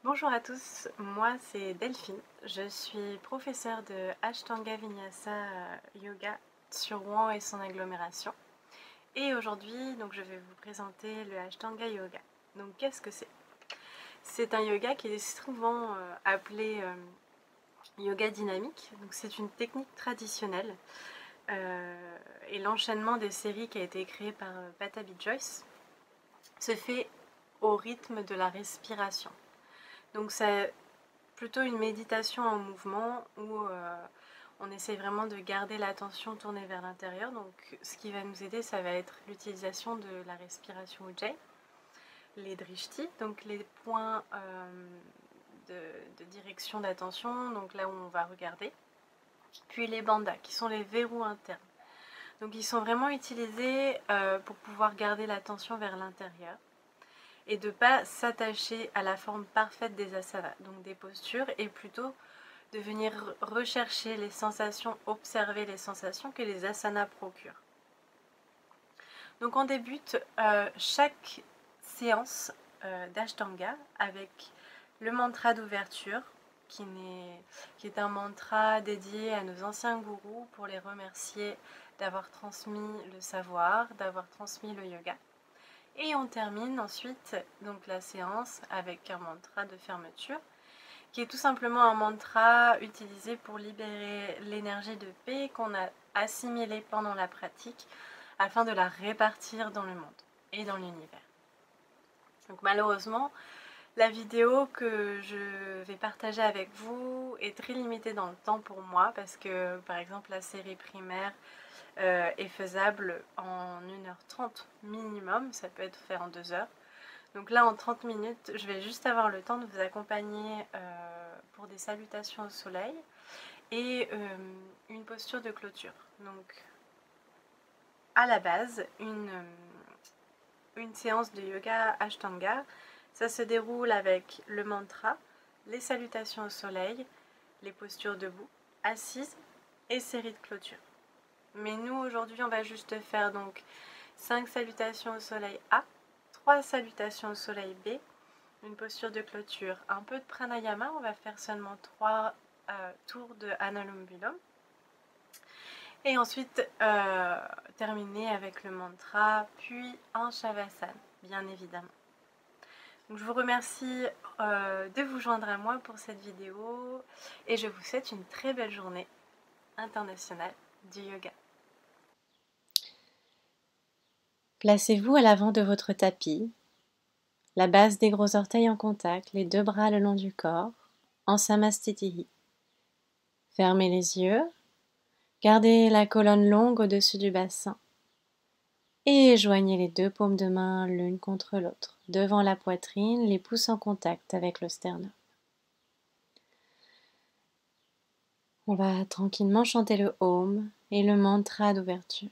Bonjour à tous, moi c'est Delphine, je suis professeure de Ashtanga Vinyasa Yoga sur Rouen et son agglomération. Et aujourd'hui, je vais vous présenter le Ashtanga Yoga. Donc qu'est-ce que c'est? C'est un yoga qui est souvent appelé yoga dynamique. Donc c'est une technique traditionnelle et l'enchaînement des séries qui a été créé par Patabi Joyce se fait au rythme de la respiration. Donc c'est plutôt une méditation en mouvement où on essaie vraiment de garder l'attention tournée vers l'intérieur. Donc ce qui va nous aider, ça va être l'utilisation de la respiration Ujjayi, les drishti, donc les points de direction d'attention, donc là où on va regarder, puis les bandhas qui sont les verrous internes. Donc ils sont vraiment utilisés pour pouvoir garder l'attention vers l'intérieur et de ne pas s'attacher à la forme parfaite des asanas, donc des postures, et plutôt de venir rechercher les sensations, observer les sensations que les asanas procurent. Donc on débute chaque séance d'Ashtanga avec le mantra d'ouverture, qui est un mantra dédié à nos anciens gourous pour les remercier d'avoir transmis le savoir, d'avoir transmis le yoga. Et on termine ensuite donc la séance avec un mantra de fermeture qui est tout simplement un mantra utilisé pour libérer l'énergie de paix qu'on a assimilée pendant la pratique afin de la répartir dans le monde et dans l'univers. Donc malheureusement, la vidéo que je vais partager avec vous est très limitée dans le temps pour moi parce que par exemple la série primaire est faisable en 1h30 minimum, ça peut être fait en 2 heures. Donc là en 30 minutes, je vais juste avoir le temps de vous accompagner pour des salutations au soleil et une posture de clôture. Donc à la base, une séance de yoga Ashtanga, ça se déroule avec le mantra, les salutations au soleil, les postures debout, assises et série de clôture. Mais nous aujourd'hui on va juste faire donc 5 salutations au soleil A, 3 salutations au soleil B, une posture de clôture, un peu de pranayama, on va faire seulement 3 tours de Anulom Vilom. Et ensuite terminer avec le mantra, puis un Shavasana, bien évidemment. Donc, je vous remercie de vous joindre à moi pour cette vidéo et je vous souhaite une très belle journée internationale du yoga. Placez-vous à l'avant de votre tapis, la base des gros orteils en contact, les 2 bras le long du corps, en Samastitihi. Fermez les yeux, gardez la colonne longue au-dessus du bassin et joignez les 2 paumes de main l'une contre l'autre, devant la poitrine, les pouces en contact avec le sternum. On va tranquillement chanter le Om et le mantra d'ouverture.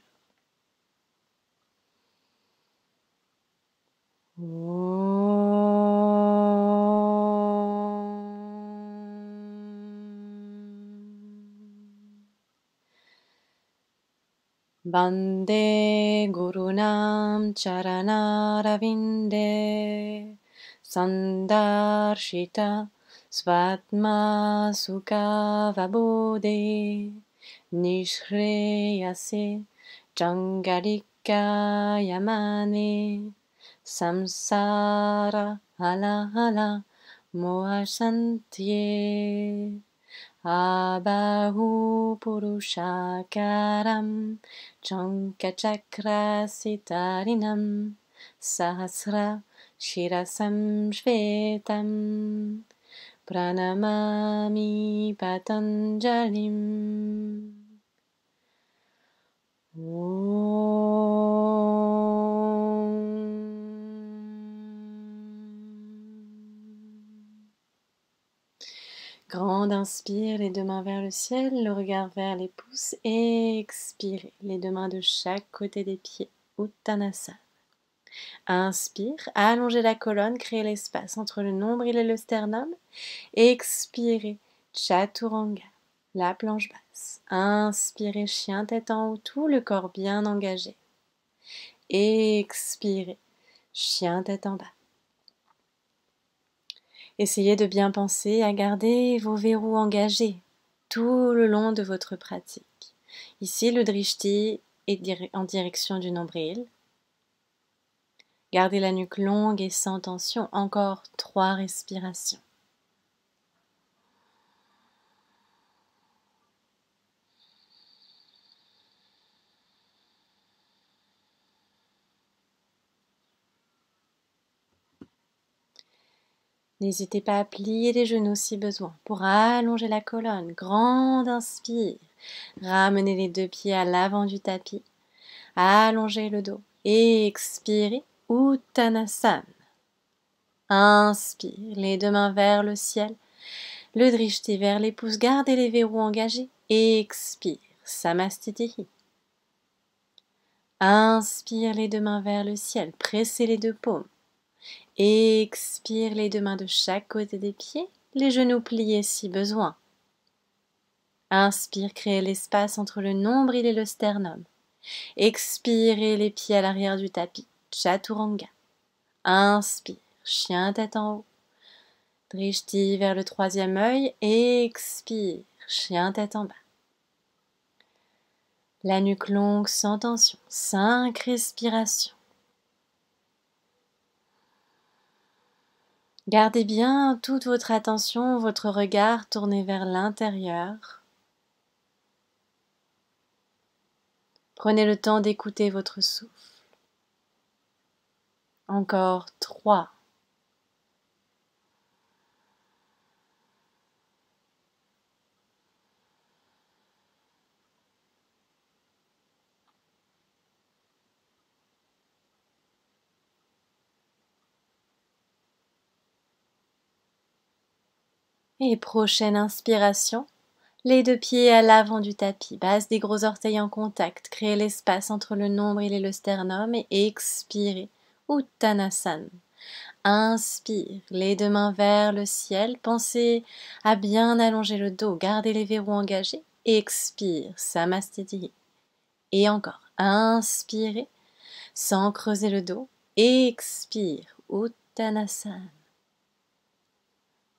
Bande Gurunam Charanaravinde Sandarshita Svatma Sukha Vabodhe Nishreyase Jangarika Yamane Samsara Hala Hala Mohasantye Abahu Purushakaram Chankachakra Sitarinam Sahasra Shirasam Shvetam Pranamami Patanjalim. Grande inspire, les 2 mains vers le ciel, le regard vers les pouces et expirez, les 2 mains de chaque côté des pieds, Uttanasana. Inspire, allongez la colonne, créez l'espace entre le nombril et le sternum. Expirez, Chaturanga, la planche basse. Inspirez, chien tête en haut, tout le corps bien engagé. Expirez, chien tête en bas. Essayez de bien penser à garder vos verrous engagés tout le long de votre pratique. Ici, le drishti est en direction du nombril. Gardez la nuque longue et sans tension. Encore 3 respirations. N'hésitez pas à plier les genoux si besoin pour allonger la colonne. Grande inspire. Ramenez les 2 pieds à l'avant du tapis. Allongez le dos. Expirez. Uttanasana. Inspire. Les 2 mains vers le ciel. Le drishti vers les pouces. Gardez les verrous engagés. Expire. Samastitihi. Inspire les 2 mains vers le ciel. Pressez les 2 paumes. Expire les 2 mains de chaque côté des pieds, les genoux pliés si besoin. Inspire, créez l'espace entre le nombril et le sternum. Expirez les pieds à l'arrière du tapis, Chaturanga. Inspire, chien tête en haut. Drishti vers le 3e œil, expire, chien tête en bas. La nuque longue sans tension, 5 respirations. Gardez bien toute votre attention, votre regard tourné vers l'intérieur. Prenez le temps d'écouter votre souffle. Encore 3. Et prochaine inspiration, les 2 pieds à l'avant du tapis, base des gros orteils en contact, créez l'espace entre le nombril et le sternum et expirez, Uttanasana. Inspire, les 2 mains vers le ciel, pensez à bien allonger le dos, gardez les verrous engagés, expire, Samastitihi. Et encore, inspirez, sans creuser le dos, expire, Uttanasana.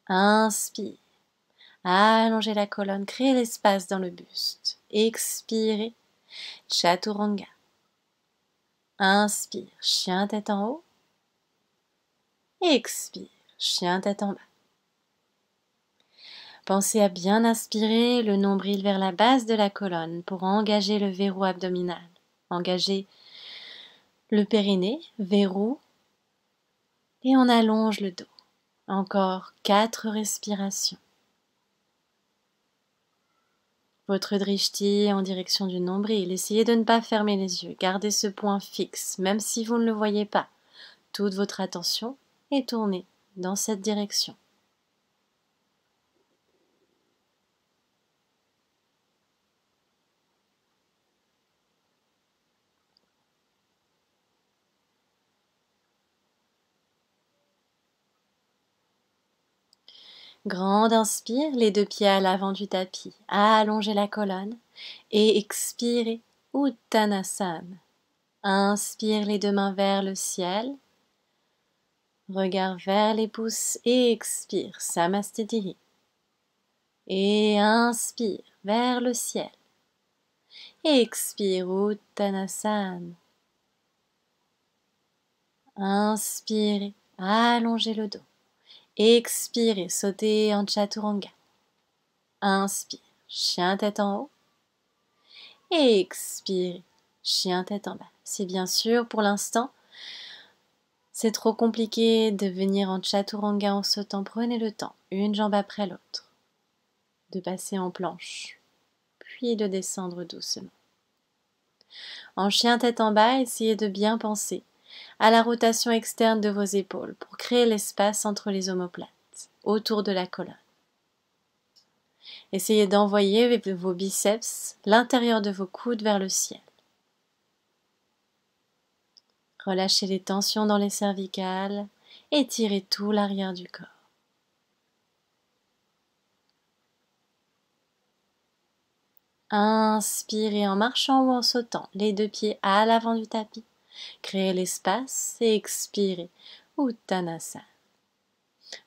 Inspire. Allongez la colonne, créez l'espace dans le buste. Expirez. Chaturanga. Inspire. Chien tête en haut. Expire. Chien tête en bas. Pensez à bien aspirer le nombril vers la base de la colonne pour engager le verrou abdominal. Engagez le périnée, verrou, et on allonge le dos. Encore 4 respirations. Votre drishti en direction du nombril. Essayez de ne pas fermer les yeux. Gardez ce point fixe, même si vous ne le voyez pas. Toute votre attention est tournée dans cette direction. Grande inspire, les 2 pieds à l'avant du tapis. Allongez la colonne et expirez Uttanasana. Inspire les 2 mains vers le ciel. Regard vers les pouces et expire Samastitihi. Et inspire vers le ciel. Expire Uttanasana. Inspirez, allongez le dos. Expirez, sautez en Chaturanga. Inspire, chien tête en haut. Expirez, chien tête en bas. Si bien sûr, pour l'instant, c'est trop compliqué de venir en Chaturanga en sautant, prenez le temps, une jambe après l'autre, de passer en planche, puis de descendre doucement. En chien tête en bas, essayez de bien penser à la rotation externe de vos épaules pour créer l'espace entre les omoplates, autour de la colonne. Essayez d'envoyer vos biceps, l'intérieur de vos coudes vers le ciel. Relâchez les tensions dans les cervicales, étirez tout l'arrière du corps. Inspirez en marchant ou en sautant, les 2 pieds à l'avant du tapis. Créez l'espace et expirez Uttanasana.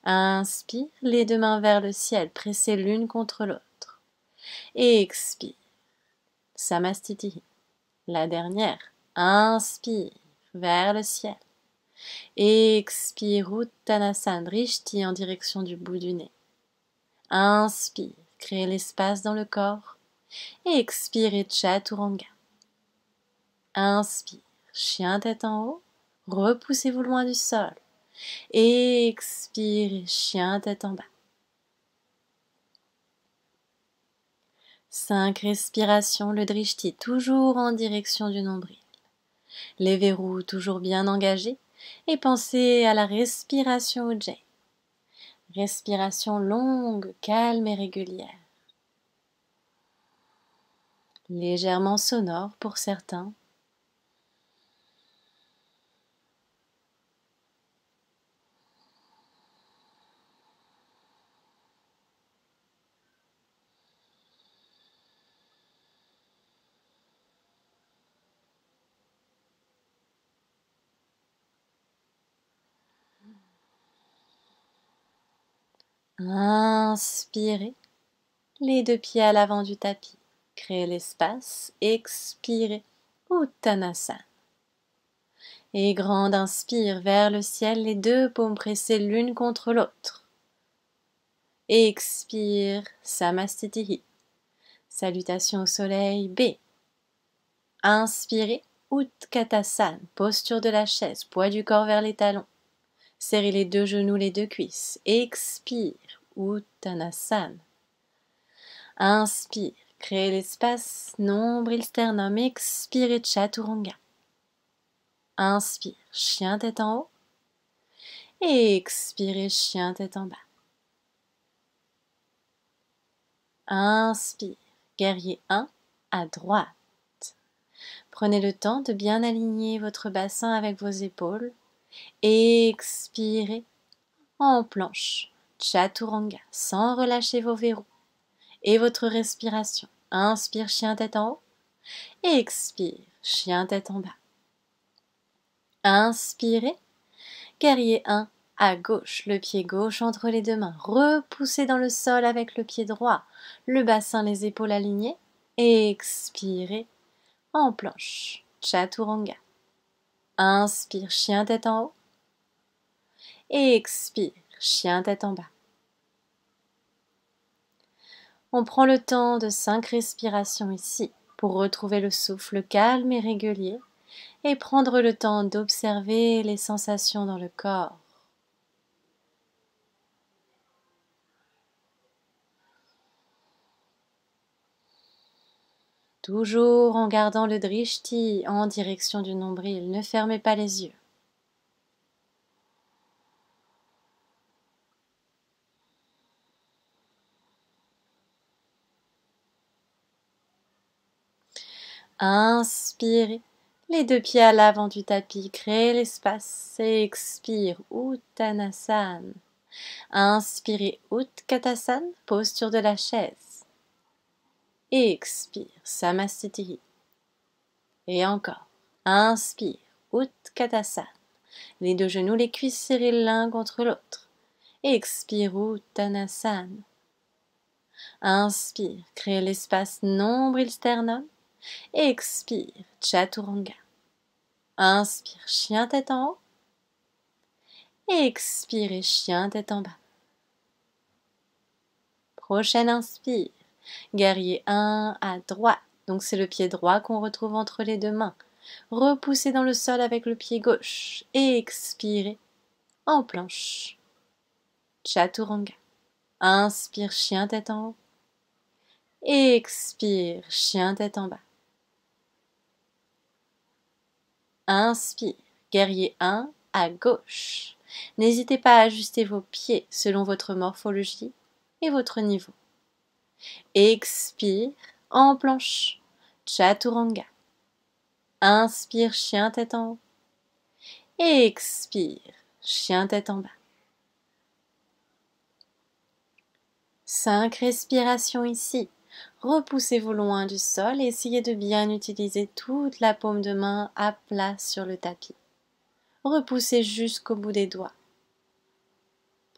Inspire, les deux mains vers le ciel, pressées l'une contre l'autre. Expire. Samastitihi. La dernière. Inspire vers le ciel. Expire Uttanasana Drishti en direction du bout du nez. Inspire, créez l'espace dans le corps. Expire Chaturanga. Inspire, chien tête en haut. Repoussez-vous loin du sol. Expire, chien tête en bas. 5 respirations, le drishti toujours en direction du nombril. Les verrous toujours bien engagés et pensez à la respiration Ujjayi. Respiration longue, calme et régulière. Légèrement sonore pour certains. Inspirez, les deux pieds à l'avant du tapis. Créez l'espace, expirez, Uttanasana. Et grande inspire vers le ciel, les deux paumes pressées l'une contre l'autre. Expire, Samastitihi. Salutation au soleil, B. Inspirez, Utkatasana, posture de la chaise, poids du corps vers les talons. Serrez les deux genoux, les deux cuisses. Expire, Uttanasana. Inspire, créez l'espace, nombril sternum. Expire, Chaturanga. Inspire, chien tête en haut. Expire, chien tête en bas. Inspire, guerrier 1 à droite. Prenez le temps de bien aligner votre bassin avec vos épaules. Expirez en planche, Chaturanga, sans relâcher vos verrous. Et votre respiration. Inspire, chien tête en haut. Expire, chien tête en bas. Inspirez, guerrier 1 à gauche, le pied gauche entre les deux mains. Repoussez dans le sol avec le pied droit, le bassin, les épaules alignées. Expirez en planche, Chaturanga. Inspire, chien tête en haut. Expire, chien tête en bas. On prend le temps de 5 respirations ici pour retrouver le souffle calme et régulier et prendre le temps d'observer les sensations dans le corps. Toujours en gardant le drishti en direction du nombril, ne fermez pas les yeux. Inspirez, les deux pieds à l'avant du tapis, créez l'espace. Expire, Uttanasana. Inspirez, Utkatasana, posture de la chaise. Expire, Samastitihi. Et encore. Inspire, Utkatasana. Les deux genoux, les cuisses serrées l'un contre l'autre. Expire, Uttanasana. Inspire, créez l'espace nombril sternum. Expire, Chaturanga. Inspire, chien tête en haut. Expire, chien tête en bas. Prochaine inspire, guerrier 1 à droite. Donc c'est le pied droit qu'on retrouve entre les deux mains. Repoussez dans le sol avec le pied gauche. Expirez en planche. Chaturanga. Inspire, chien tête en haut. Expire, chien tête en bas. Inspire, guerrier 1 à gauche. N'hésitez pas à ajuster vos pieds selon votre morphologie et votre niveau. Expire en planche, Chaturanga. Inspire, chien tête en haut. Expire, chien tête en bas. 5 respirations ici. Repoussez-vous loin du sol et essayez de bien utiliser toute la paume de main à plat sur le tapis. Repoussez jusqu'au bout des doigts.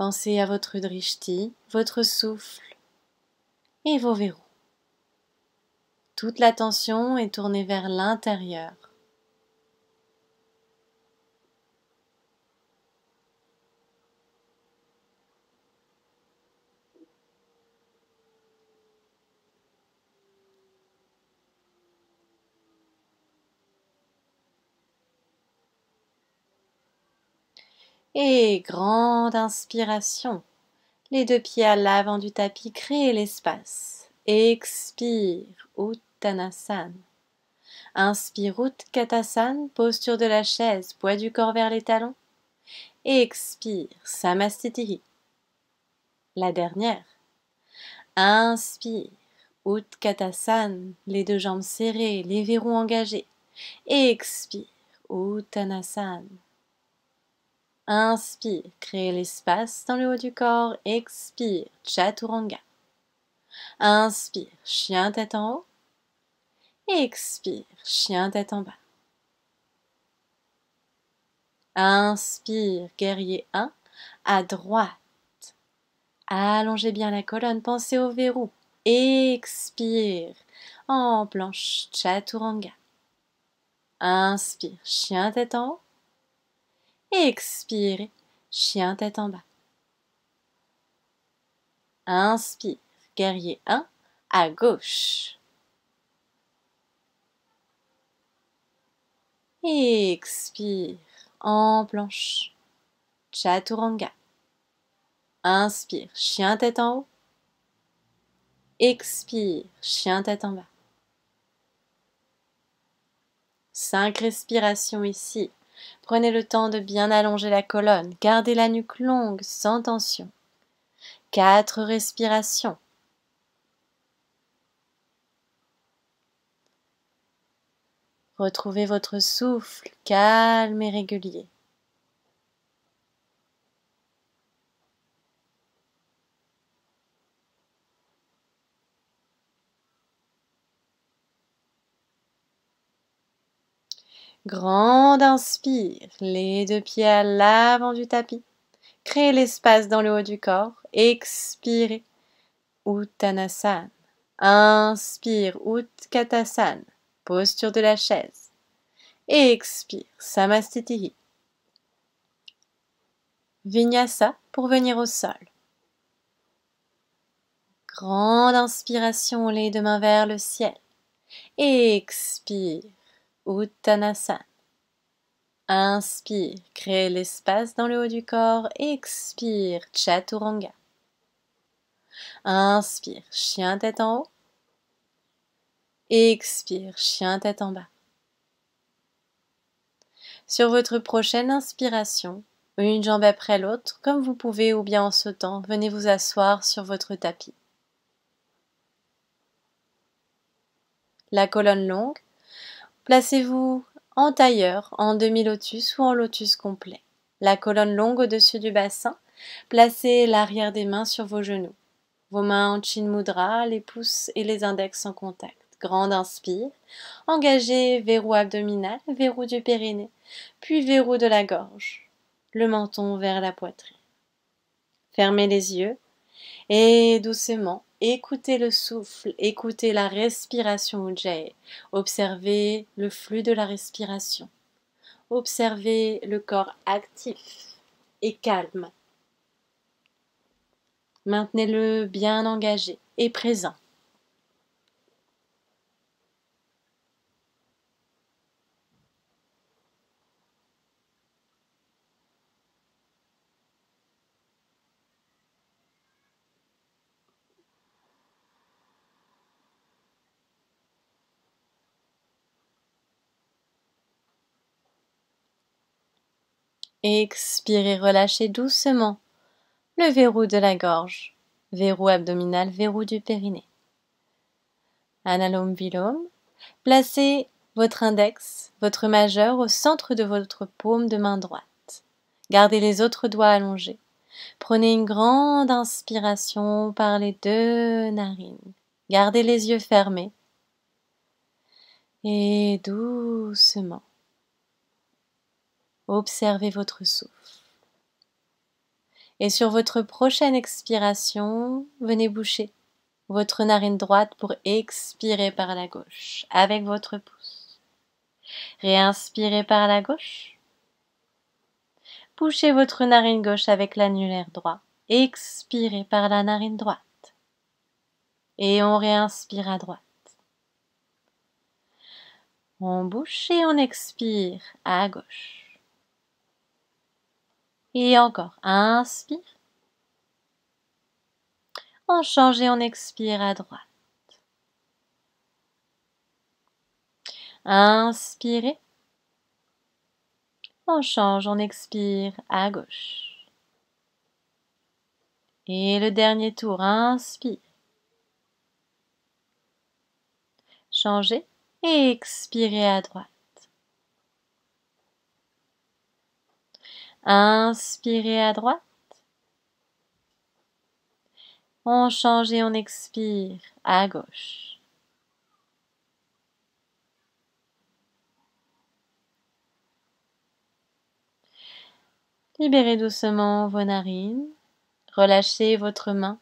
Pensez à votre drishti, votre souffle et vos verrous. Toute l'attention est tournée vers l'intérieur. Et grande inspiration. Les deux pieds à l'avant du tapis, créez l'espace. Expire, Uttanasana. Inspire, Utkatasana, posture de la chaise, poids du corps vers les talons. Expire, Samastitihi. La dernière. Inspire, Utkatasana, les deux jambes serrées, les verrous engagés. Expire, Uttanasana. Inspire, créez l'espace dans le haut du corps. Expire, Chaturanga. Inspire, chien tête en haut. Expire, chien tête en bas. Inspire, guerrier 1, à droite. Allongez bien la colonne, pensez au verrou. Expire, en planche, Chaturanga. Inspire, chien tête en haut. Expire, chien tête en bas. Inspire, guerrier 1, à gauche. Expire, en planche, Chaturanga. Inspire, chien tête en haut. Expire, chien tête en bas. 5 respirations ici. Prenez le temps de bien allonger la colonne. Gardez la nuque longue, sans tension. 4 respirations. Retrouvez votre souffle calme et régulier. Grande inspire, les deux pieds à l'avant du tapis. Créez l'espace dans le haut du corps. Expirez, Uttanasana. Inspire, Utkatasana, posture de la chaise. Expire, Samastitihi. Vinyasa pour venir au sol. Grande inspiration, les deux mains vers le ciel. Expire, Uttanasana. Inspire, créez l'espace dans le haut du corps. Expire, Chaturanga. Inspire, chien tête en haut. Expire, chien tête en bas. Sur votre prochaine inspiration, une jambe après l'autre, comme vous pouvez ou bien en sautant, venez vous asseoir sur votre tapis. La colonne longue, placez-vous en tailleur, en demi-lotus ou en lotus complet. La colonne longue au-dessus du bassin, placez l'arrière des mains sur vos genoux. Vos mains en chin mudra, les pouces et les index en contact. Grande inspire, engagez verrou abdominal, verrou du périnée, puis verrou de la gorge, le menton vers la poitrine. Fermez les yeux et doucement, écoutez le souffle, écoutez la respiration Ujjayi. Observez le flux de la respiration. Observez le corps actif et calme. Maintenez-le bien engagé et présent. Expirez, relâchez doucement le verrou de la gorge, verrou abdominal, verrou du périnée. Analom Vilom, placez votre index, votre majeur au centre de votre paume de main droite. Gardez les autres doigts allongés. Prenez une grande inspiration par les deux narines. Gardez les yeux fermés. Et doucement, observez votre souffle. Et sur votre prochaine expiration, venez boucher votre narine droite pour expirer par la gauche avec votre pouce. Réinspirez par la gauche. Bouchez votre narine gauche avec l'annulaire droit. Expirez par la narine droite. Et on réinspire à droite. On bouche et on expire à gauche. Et encore, inspire. On change et on expire à droite. Inspirez. On change, on expire à gauche. Et le dernier tour, inspire. Changez et expirez à droite. Inspirez à droite. On change et on expire à gauche. Libérez doucement vos narines. Relâchez votre main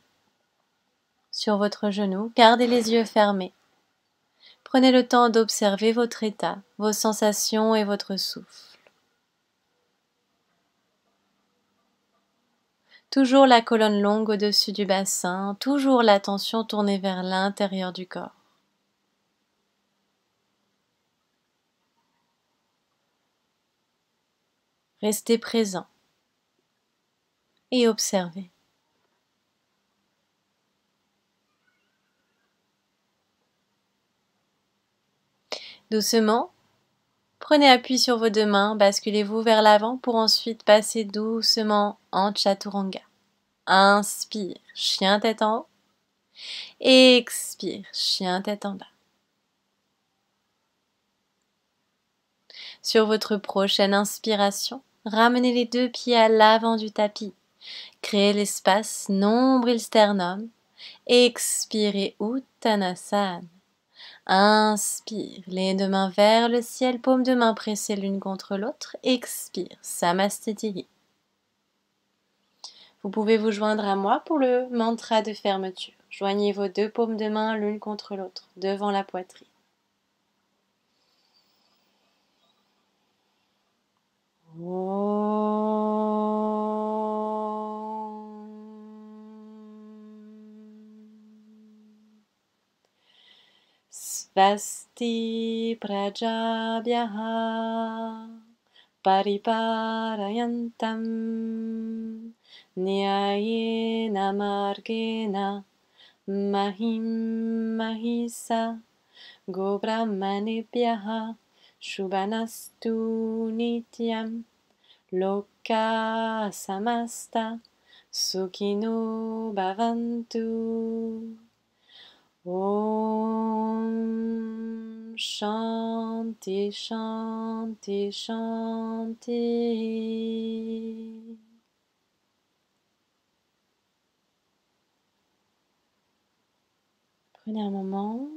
sur votre genou. Gardez les yeux fermés. Prenez le temps d'observer votre état, vos sensations et votre souffle. Toujours la colonne longue au-dessus du bassin, toujours l'attention tournée vers l'intérieur du corps. Restez présent et observez. Doucement, prenez appui sur vos deux mains, basculez-vous vers l'avant pour ensuite passer doucement en Chaturanga. Inspire, chien tête en haut. Expire, chien tête en bas. Sur votre prochaine inspiration, ramenez les deux pieds à l'avant du tapis. Créez l'espace nombril-sternum. Expirez Uttanasana. Inspire, les deux mains vers le ciel, paumes de main pressées l'une contre l'autre. Expire, Samastitihi. Vous pouvez vous joindre à moi pour le mantra de fermeture. Joignez vos deux paumes de main l'une contre l'autre, devant la poitrine. Svasti prajabhyaha pariparayantam nyayena margena mahim mahisa gobrahmanebhyaha shubhanastu nityam loka samasta sukhino bhavantu. Om Shanti Shanti Shanti. Prenez un moment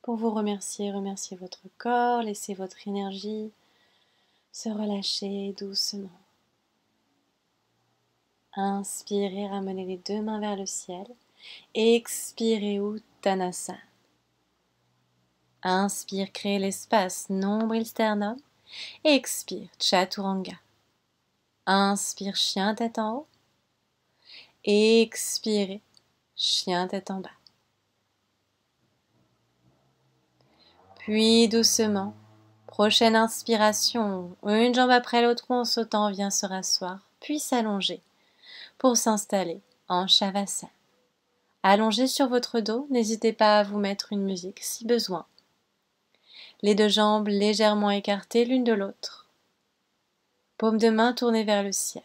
pour vous remercier votre corps, laissez votre énergie se relâcher doucement. Inspirez, ramenez les deux mains vers le ciel. Expirez Uttanasana. Inspire, créez l'espace nombril-sternum. Expire Chaturanga. Inspire, chien tête en haut. Expirez, chien tête en bas. Puis doucement, prochaine inspiration, une jambe après l'autre en sautant vient se rasseoir, puis s'allonger pour s'installer en Shavasana. Allongé sur votre dos, n'hésitez pas à vous mettre une musique si besoin. Les deux jambes légèrement écartées l'une de l'autre. Paumes de main tournées vers le ciel.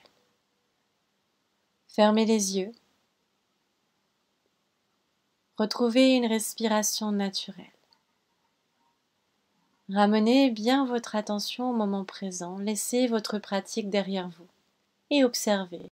Fermez les yeux. Retrouvez une respiration naturelle. Ramenez bien votre attention au moment présent. Laissez votre pratique derrière vous et observez